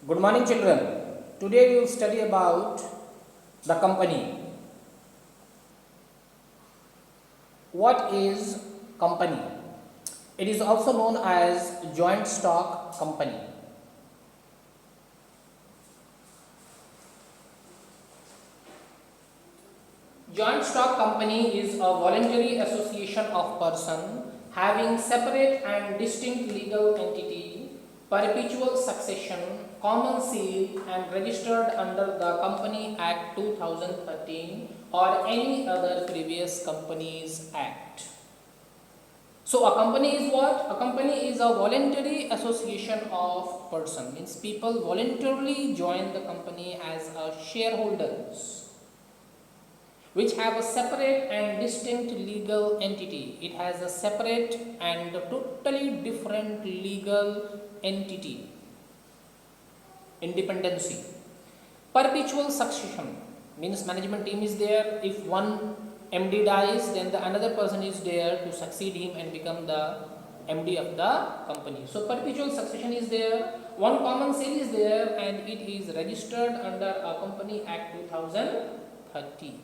Good morning, children. Today we will study about the company. What is company? It is also known as joint stock company. Joint stock company is a voluntary association of persons having separate and distinct legal entity, perpetual succession, common seal and registered under the Company Act 2013 or any other previous Companies Act. So a company is what? A company is a voluntary association of persons. Means people voluntarily join the company as a shareholders, which have a separate and distinct legal entity. It has a separate and totally different legal entity, independency. Perpetual succession means management team is there. If one MD dies, then the another person is there to succeed him and become the MD of the company. So perpetual succession is there. One common sale is there, and it is registered under a Company Act 2013.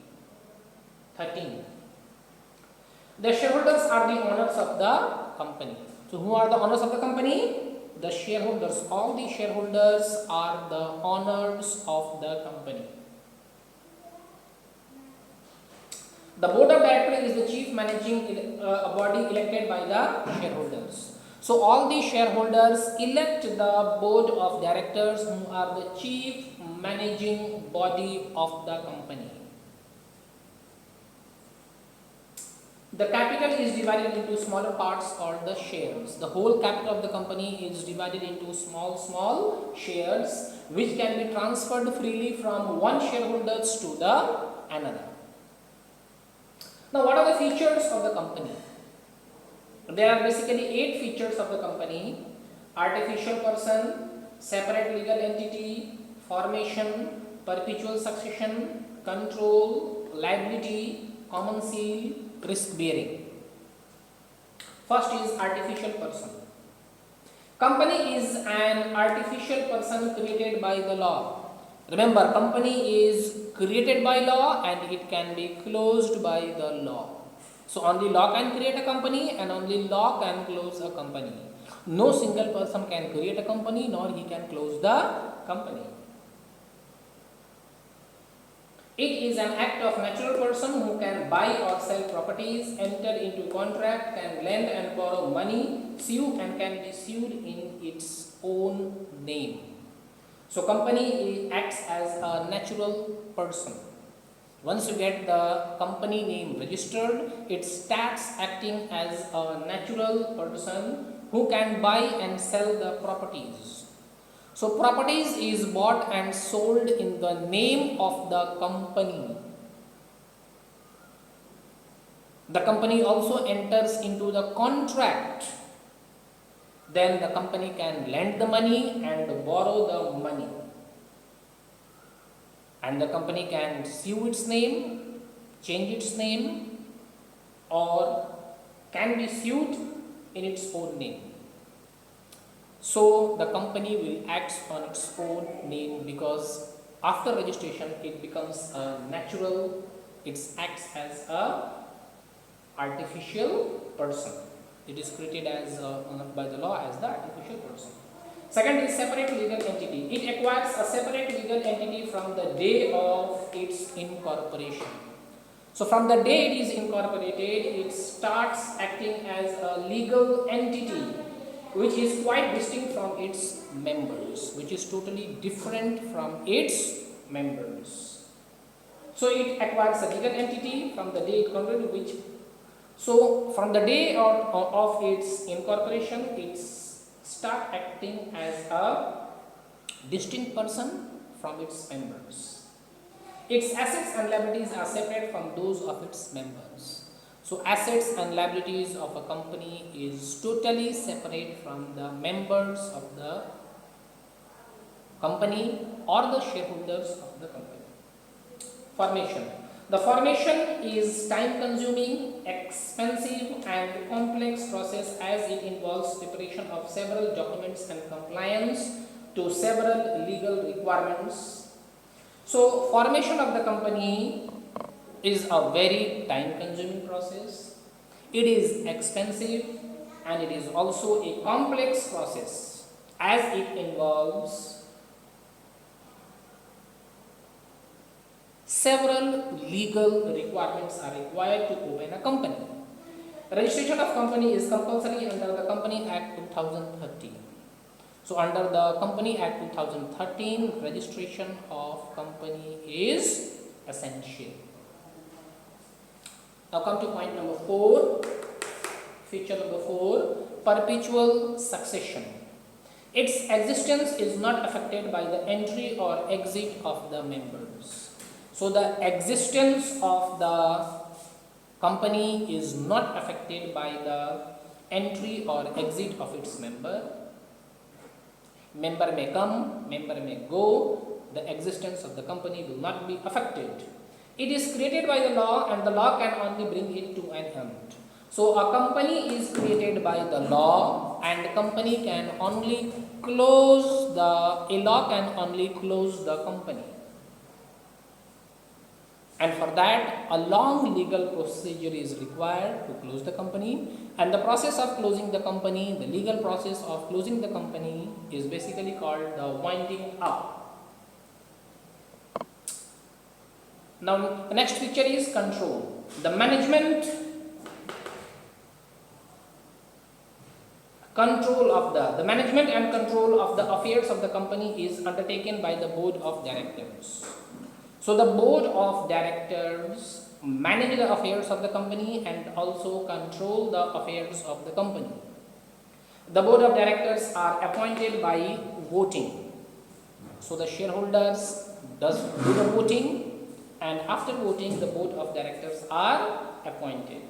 The shareholders are the owners of the company. So who are the owners of the company? The shareholders. All the shareholders are the owners of the company. The board of directors is the chief managing body elected by the shareholders. So all the shareholders elect the board of directors, who are the chief managing body of the company. The capital is divided into smaller parts called the shares. The whole capital of the company is divided into small shares, which can be transferred freely from one shareholders to the another. Now, what are the features of the company? There are basically 8 features of the company: artificial person, separate legal entity, formation, perpetual succession, control, liability, common seal, risk bearing. First is artificial person. Company is an artificial person created by the law. Remember, company is created by law and it can be closed by the law. So only law can create a company and only law can close a company. No single person can create a company nor he can close the company. It is an act of natural person who can buy or sell properties, enter into contract, can lend and borrow money, sue and can be sued in its own name. So company acts as a natural person. Once you get the company name registered, it starts acting as a natural person who can buy and sell the properties. So properties is bought and sold in the name of the company. The company also enters into the contract. Then the company can lend the money and borrow the money. And the company can sue its name, change its name, or can be sued in its own name. So the company will act on its own name, because after registration it becomes a natural, it acts as a artificial person. It is created as by the law as the artificial person. Second is separate legal entity. It acquires a separate legal entity from the day of its incorporation. So from the day it is incorporated, it starts acting as a legal entity, which is quite distinct from its members, which is totally different from its members. So it acquires a legal entity from the day it incorporated, from the day of its incorporation, it start acting as a distinct person from its members. Its assets and liabilities are separate from those of its members. So assets and liabilities of a company is totally separate from the members of the company or the shareholders of the company. Formation. The formation is time consuming, expensive and complex process, as it involves preparation of several documents and compliance to several legal requirements. So formation of the company is a very time consuming process. It is expensive and it is also a complex process as it involves several legal requirements are required to open a company. Registration of company is compulsory under the Company Act 2013. So under the Company Act 2013, registration of company is essential. Now come to point number 4, feature number 4, perpetual succession. Its existence is not affected by the entry or exit of the members. So the existence of the company is not affected by the entry or exit of its member. Member may come, member may go, the existence of the company will not be affected. It is created by the law and the law can only bring it to an end. So a company is created by the law and a law can only close the company. And for that, a long legal procedure is required to close the company. And the process of closing the company, the legal process of closing the company is basically called the winding up. Now, the next feature is control. The management and control of the affairs of the company is undertaken by the board of directors. So the board of directors manage the affairs of the company and also control the affairs of the company. The board of directors are appointed by voting. So the shareholders do the voting, and after voting the board of directors are appointed.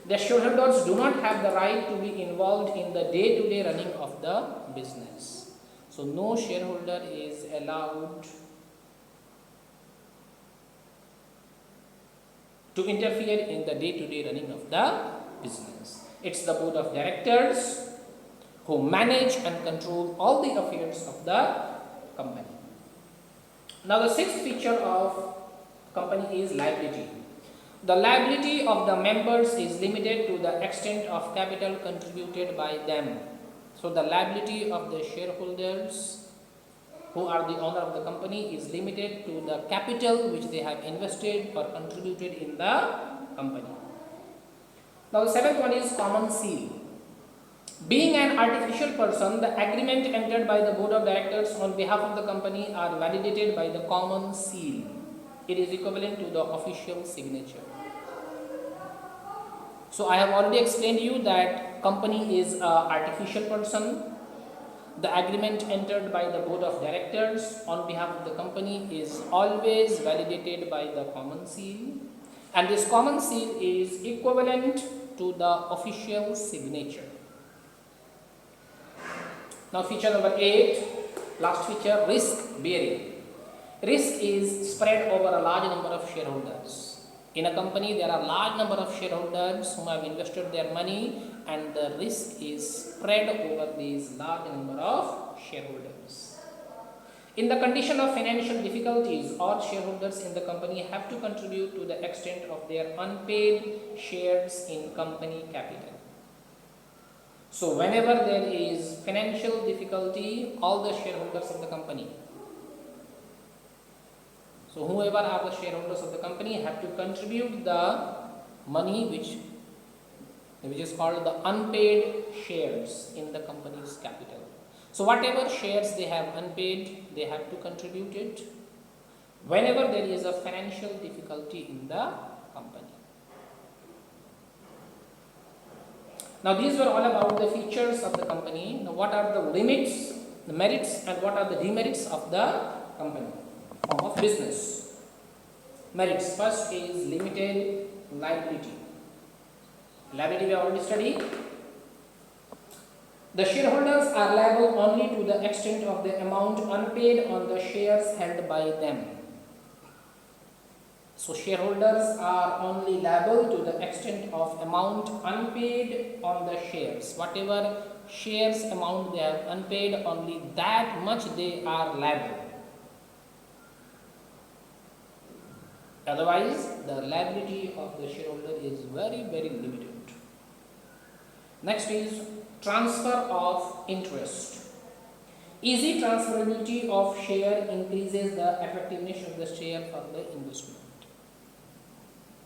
The shareholders do not have the right to be involved in the day-to-day running of the business. So no shareholder is allowed to interfere in the day-to-day running of the business. It's the board of directors who manage and control all the affairs of the company. Now the sixth feature of company is liability. The liability of the members is limited to the extent of capital contributed by them. So the liability of the shareholders who are the owner of the company is limited to the capital which they have invested or contributed in the company. Now the seventh one is common seal. Being an artificial person, the agreement entered by the board of directors on behalf of the company are validated by the common seal. It is equivalent to the official signature. So I have already explained to you that company is an artificial person. The agreement entered by the board of directors on behalf of the company is always validated by the common seal, and this common seal is equivalent to the official signature. Now feature number 8, last feature, risk bearing. Risk is spread over a large number of shareholders. In a company there are large number of shareholders who have invested their money, and the risk is spread over these large number of shareholders. In the condition of financial difficulties, all shareholders in the company have to contribute to the extent of their unpaid shares in company capital. So whenever there is financial difficulty, all the shareholders of the company, so whoever are the shareholders of the company have to contribute the money which is called the unpaid shares in the company's capital. So whatever shares they have unpaid, they have to contribute it whenever there is a financial difficulty in the company. Now these were all about the features of the company. Now what are the limits, the merits, and what are the demerits of the company, of business? Merits. First is limited liability. Liability we have already studied. The shareholders are liable only to the extent of the amount unpaid on the shares held by them. So shareholders are only liable to the extent of amount unpaid on the shares. Whatever shares amount they have unpaid, only that much they are liable. Otherwise, the liability of the shareholder is very, very limited. Next is transfer of interest. Easy transferability of share increases the effectiveness of the share for the investment.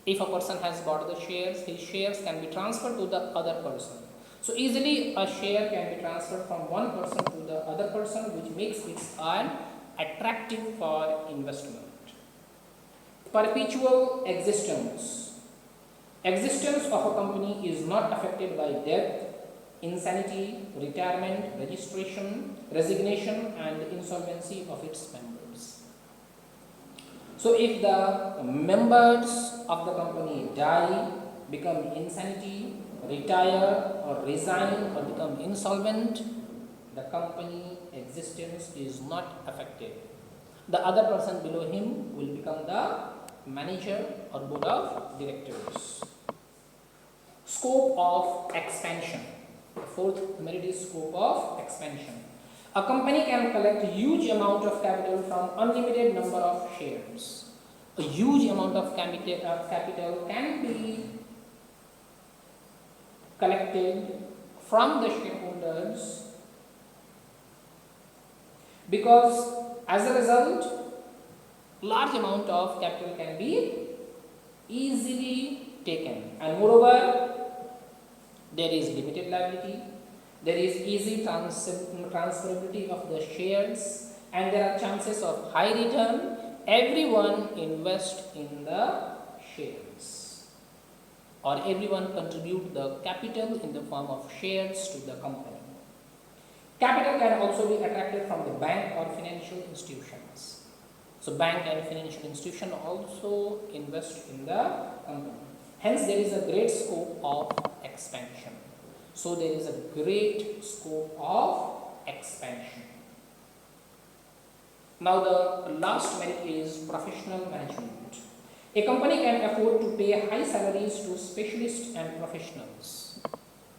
If a person has bought the shares, his shares can be transferred to the other person. So easily a share can be transferred from one person to the other person, which makes it an attractive for investment. Perpetual existence. Existence of a company is not affected by death, insanity, retirement, registration, resignation and insolvency of its members. So if the members of the company die, become insanity, retire or resign or become insolvent, the company existence is not affected. The other person below him will become the manager or board of directors. Scope of expansion. The fourth merit is scope of expansion. A company can collect a huge amount of capital from unlimited number of shares. A huge amount of capital can be collected from the shareholders, because as a result, large amount of capital can be easily taken, and moreover, there is limited liability, there is easy transferability of the shares, and there are chances of high return. Everyone invest in the shares, or everyone contribute the capital in the form of shares to the company. Capital can also be attracted from the bank or financial institutions. So bank and financial institution also invest in the company. Hence there is a great scope of expansion. So there is a great scope of expansion. Now the last merit is professional management. A company can afford to pay high salaries to specialists and professionals.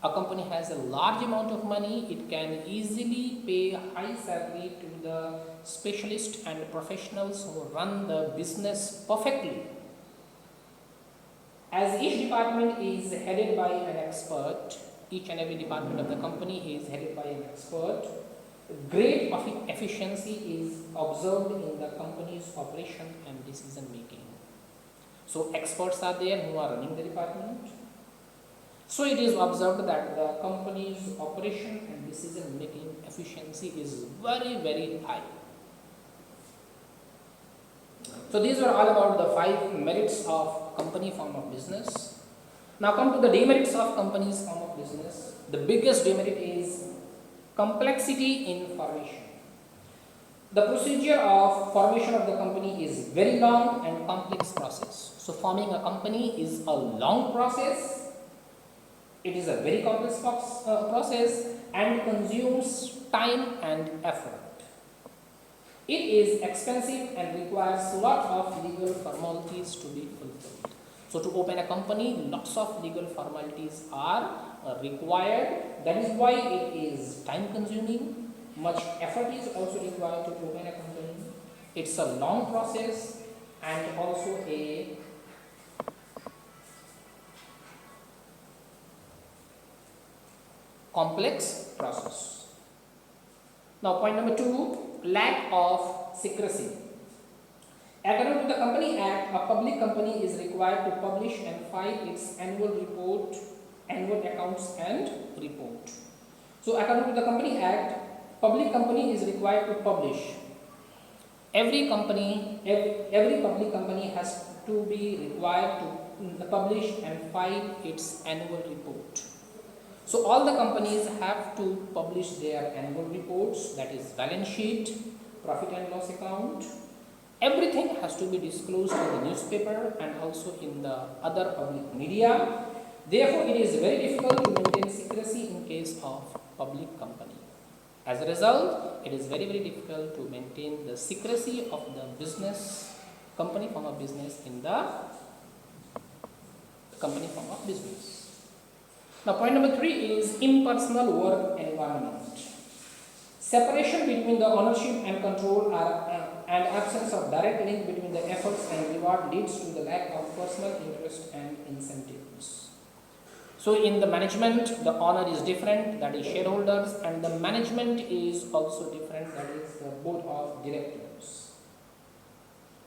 A company has a large amount of money, it can easily pay high salary to the specialists and professionals who run the business perfectly. As each department is headed by an expert, each and every department of the company is headed by an expert, great efficiency is observed in the company's operation and decision making. So experts are there who are running the department. So it is observed that the company's operation and decision making efficiency is very, very high. So these were all about the 5 merits of company form of business. Now come to the demerits of company's form of business. The biggest demerit is complexity in formation. The procedure of formation of the company is very long and complex process. So forming a company is a long process. It is a very complex process and consumes time and effort. It is expensive and requires a lot of legal formalities to be fulfilled. So to open a company, lots of legal formalities are required. That is why it is time consuming. Much effort is also required to open a company. It's a long process and also a complex process. Now point number 2, lack of secrecy. According to the Company Act, a public company is required to publish and file its annual report, annual accounts and report. So according to the Company Act, public company is required to publish. Every public company has to be required to publish and file its annual report. So all the companies have to publish their annual reports, that is balance sheet, profit and loss account. Everything has to be disclosed in the newspaper and also in the other public media. Therefore, it is very difficult to maintain secrecy in case of public company. As a result, it is very, very difficult to maintain the secrecy of the business, company form of business in the company form of business. Now point number 3 is impersonal work environment. Separation between the ownership and control and absence of direct link between the efforts and reward leads to the lack of personal interest and incentives. So in the management, the owner is different, that is shareholders, and the management is also different, that is the board of directors.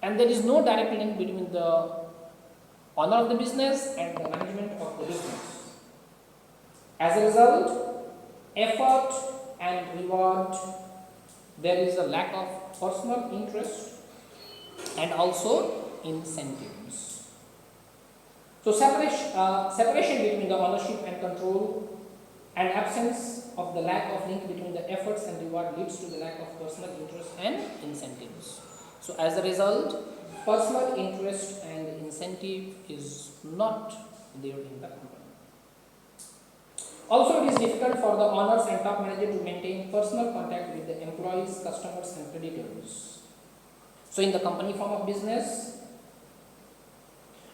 And there is no direct link between the owner of the business and the management of the business. As a result, effort and reward, there is a lack of personal interest and also incentives. So separation between the ownership and control and absence of the lack of link between the efforts and reward leads to the lack of personal interest and incentives. So as a result, personal interest and incentive is not there in the company. Also, it is difficult for the owners and top manager to maintain personal contact with the employees, customers and creditors. So in the company form of business,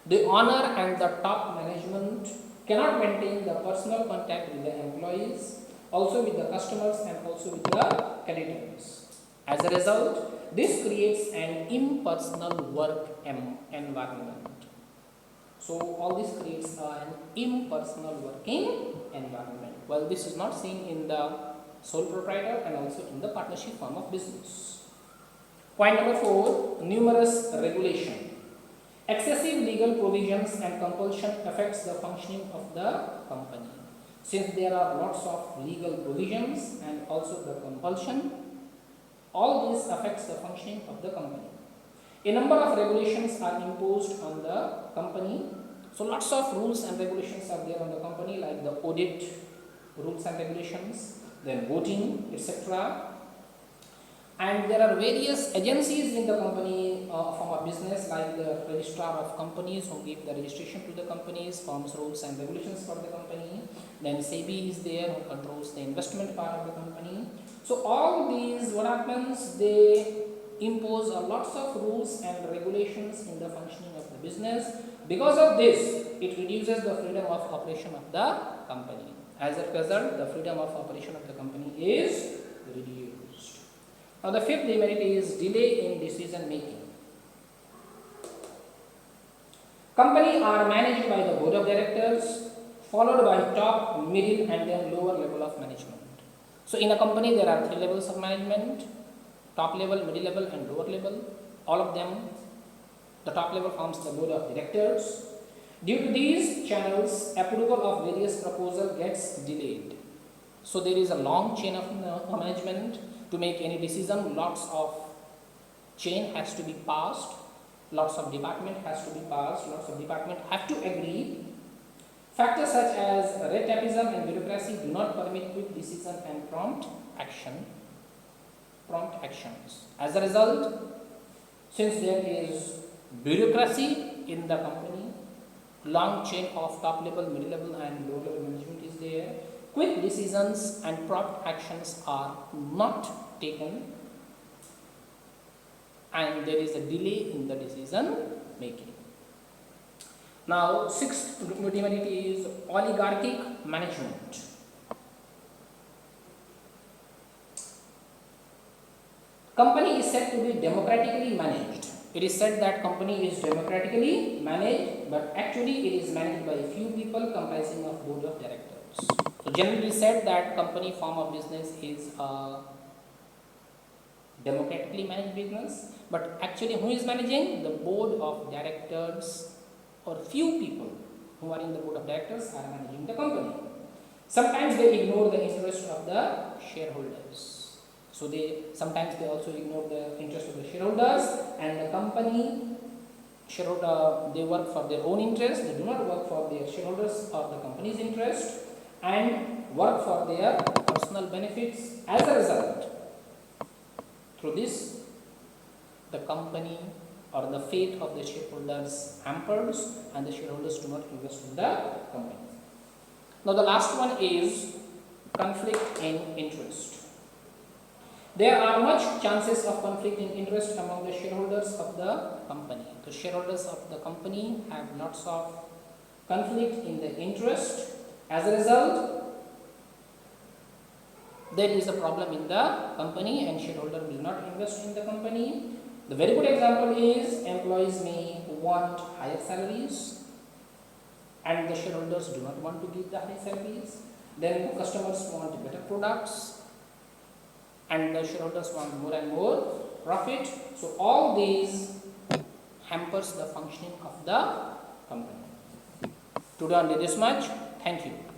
the owner and the top management cannot maintain the personal contact with the employees, also with the customers and also with the creditors. As a result, this creates an impersonal work environment. So all this creates an impersonal working environment. Well, this is not seen in the sole proprietor and also in the partnership form of business. Point number 4, numerous regulation. Excessive legal provisions and compulsion affects the functioning of the company. Since there are lots of legal provisions and also the compulsion, all this affects the functioning of the company. A number of regulations are imposed on the company. So lots of rules and regulations are there on the company, like the audit rules and regulations, then voting, etc. And there are various agencies in the company form of business, like the registrar of companies who give the registration to the companies, forms rules and regulations for the company. Then SEBI is there who controls the investment part of the company. So all these, what happens, they impose lots of rules and regulations in the functioning of the business. Because of this, it reduces the freedom of operation of the company. As a result, the freedom of operation of the company is reduced. Now the fifth demerit is delay in decision making. Companies are managed by the board of directors, followed by top, middle and then lower level of management. So in a company there are 3 levels of management: top level, middle level and lower level. All of them, the top level forms the board of directors. Due to these channels, approval of various proposal gets delayed. So there is a long chain of management. To make any decision, lots of chain has to be passed, lots of department has to be passed, lots of department have to agree. Factors such as red tapeism and bureaucracy do not permit quick decision and prompt actions. As a result, since there is bureaucracy in the company, long chain of top level, middle level and lower level management is there, quick decisions and prompt actions are not taken and there is a delay in the decision making. Now, sixth demerit is oligarchic management. Company is said to be democratically managed. It is said that company is democratically managed, but actually it is managed by few people comprising of board of directors. So generally said that company form of business is a democratically managed business, but actually who is managing? The board of directors, or few people who are in the board of directors are managing the company. Sometimes they ignore the interest of the shareholders. So sometimes they also ignore the interest of the shareholders, and the company shareholder, they work for their own interest. They do not work for their shareholders or the company's interest, and work for their personal benefits. As a result, through this, the company or the faith of the shareholders hampers and the shareholders do not invest in the company. Now the last one is conflict in interest. There are much chances of conflict in interest among the shareholders of the company. The shareholders of the company have lots of conflict in the interest, As a result, there is a problem in the company and shareholder will not invest in the company. The very good example is employees may want higher salaries and the shareholders do not want to give the high salaries. Then customers want better products and the shareholders want more and more profit. So all these hampers the functioning of the company. Today only this much. Thank you.